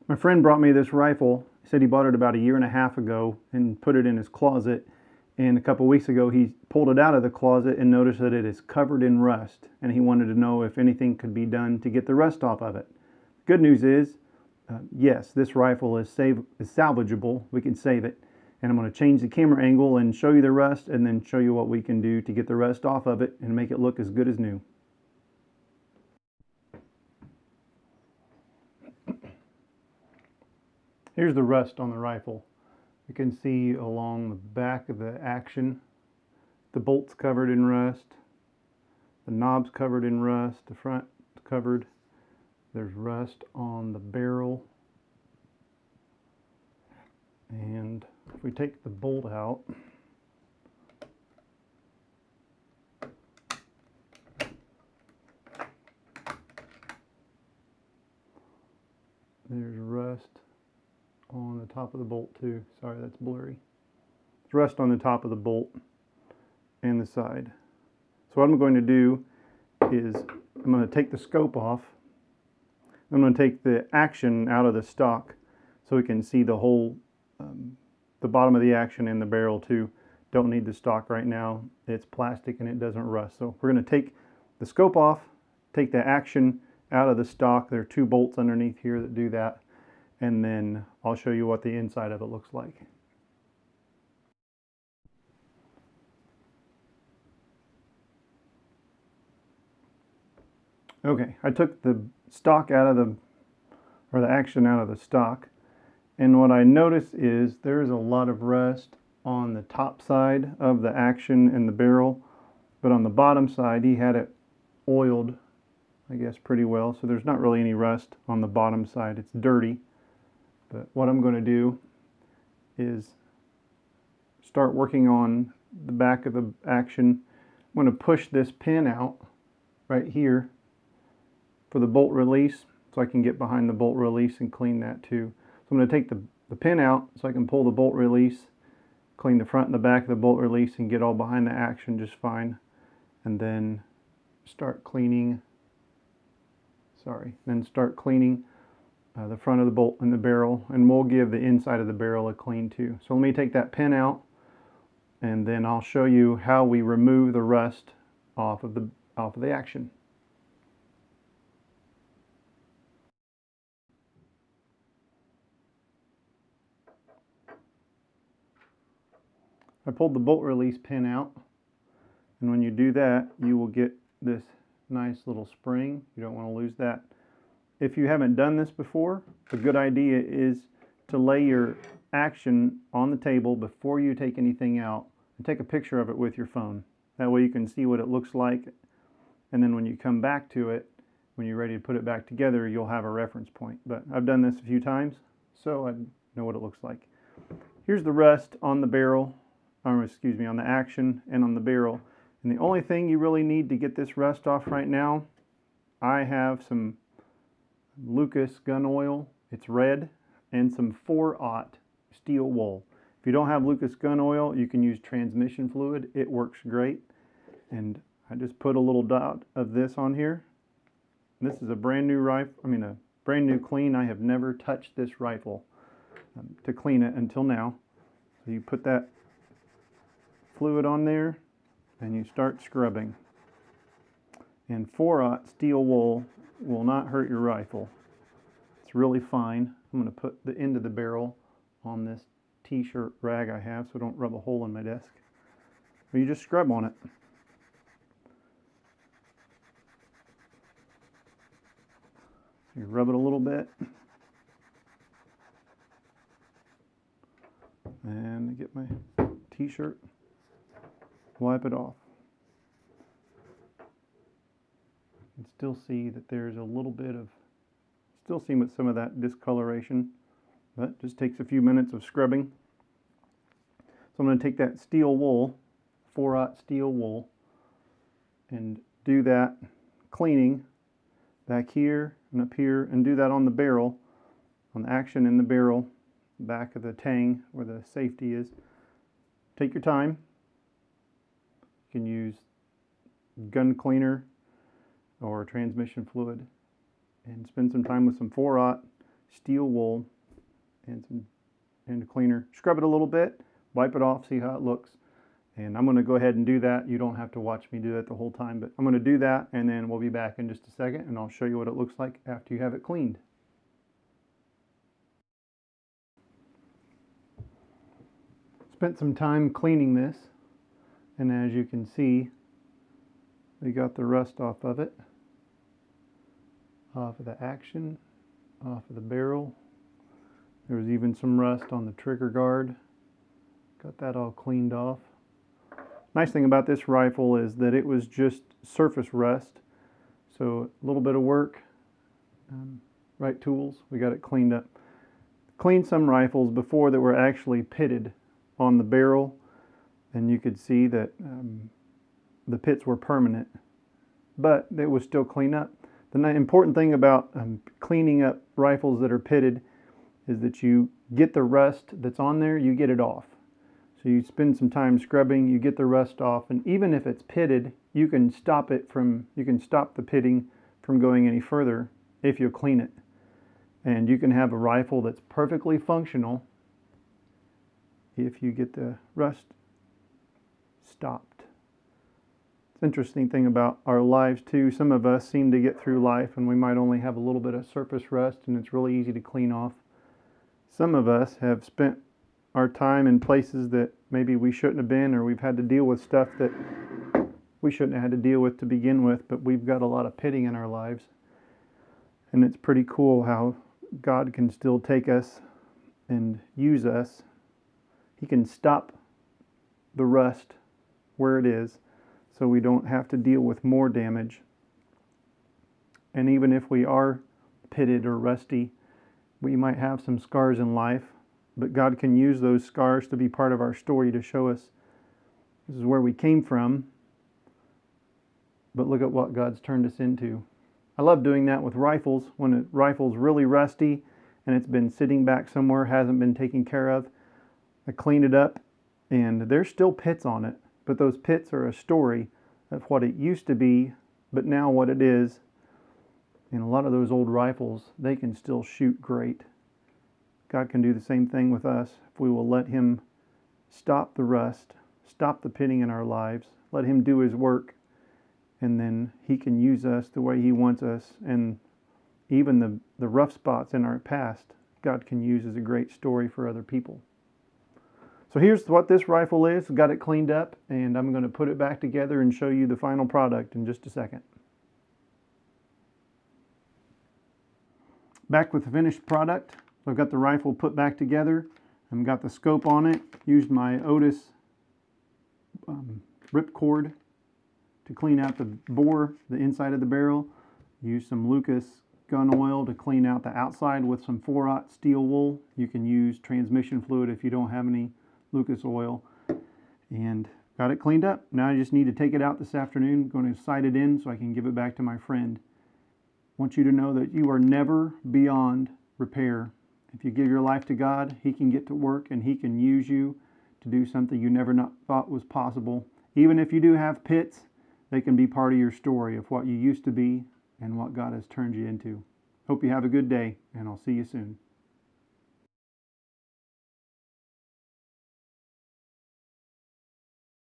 My friend brought me this rifle. He said he bought it about a year and a half ago and put it in his closet. And a couple weeks ago, he pulled it out of the closet and noticed that it is covered in rust. And he wanted to know if anything could be done to get the rust off of it. Good news is, yes, this rifle is salvageable. We can save it. And I'm going to change the camera angle and show you the rust and then show you what we can do to get the rust off of it and make it look as good as new. Here's the rust on the rifle. You can see along the back of the action, the bolt's covered in rust, the knob's covered in rust, the front covered. There's rust on the barrel. And if we take the bolt out, there's rust on the top of the bolt too. Sorry, that's blurry. There's rust on the top of the bolt and the side. So what I'm going to do is I'm going to take the scope off. I'm going to take the action out of the stock so we can see the whole, the bottom of the action and the barrel too. Don't need the stock right now. It's plastic and it doesn't rust. So we're going to take the scope off, take the action out of the stock. There are 2 bolts underneath here that do that. And then I'll show you what the inside of it looks like. Okay, I took the stock out of the action out of the stock. And what I noticed is there's a lot of rust on the top side of the action and the barrel. But on the bottom side, he had it oiled, I guess, pretty well. So there's not really any rust on the bottom side. It's dirty. But what I'm going to do is start working on the back of the action. I'm going to push this pin out right here for the bolt release so I can get behind the bolt release and clean that too. So I'm going to take the pin out so I can pull the bolt release, clean the front and the back of the bolt release and get all behind the action just fine. And then start cleaning, the front of the bolt and the barrel, and we'll give the inside of the barrel a clean too. So let me take that pin out and then I'll show you how we remove the rust off of the action. I pulled the bolt release pin out, and when you do that, you will get this nice little spring. You don't want to lose that. If you haven't done this before, a good idea is to lay your action on the table before you take anything out and take a picture of it with your phone. That way you can see what it looks like, and then when you come back to it, when you're ready to put it back together, you'll have a reference point. But I've done this a few times, so I know what it looks like. Here's the rust on the barrel, or excuse me, on the action and on the barrel. And the only thing you really need to get this rust off right now, I have some Lucas gun oil, it's red, and some 4-aught steel wool. If you don't have Lucas gun oil, you can use transmission fluid. It works great. And I just put a little dot of this on here. This is a brand new rifle, a brand new clean. I have never touched this rifle to clean it until now. So you put that fluid on there and you start scrubbing. And 4-aught steel wool will not hurt your rifle. It's really fine. I'm going to put the end of the barrel on this t-shirt rag I have so I don't rub a hole in my desk. But you just scrub on it. You rub it a little bit. And get my t-shirt, wipe it off. You can still see that there's a little bit of, still seeing some of that discoloration, but just takes a few minutes of scrubbing. So I'm going to take that steel wool, 4-aught steel wool, and do that cleaning back here and up here, and do that on the barrel, on the action in the barrel, back of the tang where the safety is. Take your time. You can use gun cleaner or transmission fluid and spend some time with some 4-aught steel wool and a cleaner. Scrub it a little bit, wipe it off, see how it looks. And I'm going to go ahead and do that. You don't have to watch me do that the whole time, but I'm going to do that, and then we'll be back in just a second, and I'll show you what it looks like after you have it cleaned. Spent some time cleaning this, and as you can see, we got the rust off of it, off of the action, off of the barrel. There was even some rust on the trigger guard. Got that all cleaned off. Nice thing about this rifle is that it was just surface rust, so a little bit of work, right tools, we got it cleaned up. Cleaned some rifles before that were actually pitted on the barrel, and you could see that the pits were permanent, but it was still clean up. The important thing about cleaning up rifles that are pitted is that you get the rust that's on there, you get it off. So you spend some time scrubbing, you get the rust off, and even if it's pitted, you can stop the pitting from going any further if you clean it. And you can have a rifle that's perfectly functional if you get the rust stopped. It's an interesting thing about our lives too. Some of us seem to get through life and we might only have a little bit of surface rust and it's really easy to clean off. Some of us have spent our time in places that maybe we shouldn't have been, or we've had to deal with stuff that we shouldn't have had to deal with to begin with, but we've got a lot of pitting in our lives. And it's pretty cool how God can still take us and use us. He can stop the rust where it is so we don't have to deal with more damage. And even if we are pitted or rusty, we might have some scars in life, but God can use those scars to be part of our story to show us this is where we came from, but look at what God's turned us into. I love doing that with rifles. When a rifle's really rusty and it's been sitting back somewhere, hasn't been taken care of, I clean it up and there's still pits on it, but those pits are a story of what it used to be, but now what it is. And a lot of those old rifles, they can still shoot great. God can do the same thing with us if we will let Him stop the rust, stop the pitting in our lives, let Him do His work, and then He can use us the way He wants us. And even the rough spots in our past, God can use as a great story for other people. So here's what this rifle is. Got it cleaned up, and I'm going to put it back together and show you the final product in just a second. Back with the finished product. I've got the rifle put back together. I've got the scope on it. Used my Otis Rip Cord to clean out the bore, the inside of the barrel. Used some Lucas gun oil to clean out the outside with some 4/0 steel wool. You can use transmission fluid if you don't have any Lucas oil. And got it cleaned up. Now I just need to take it out this afternoon. I'm going to sight it in so I can give it back to my friend. I want you to know that you are never beyond repair. If you give your life to God, He can get to work and He can use you to do something you never thought was possible. Even if you do have pits, they can be part of your story of what you used to be and what God has turned you into. Hope you have a good day, and I'll see you soon.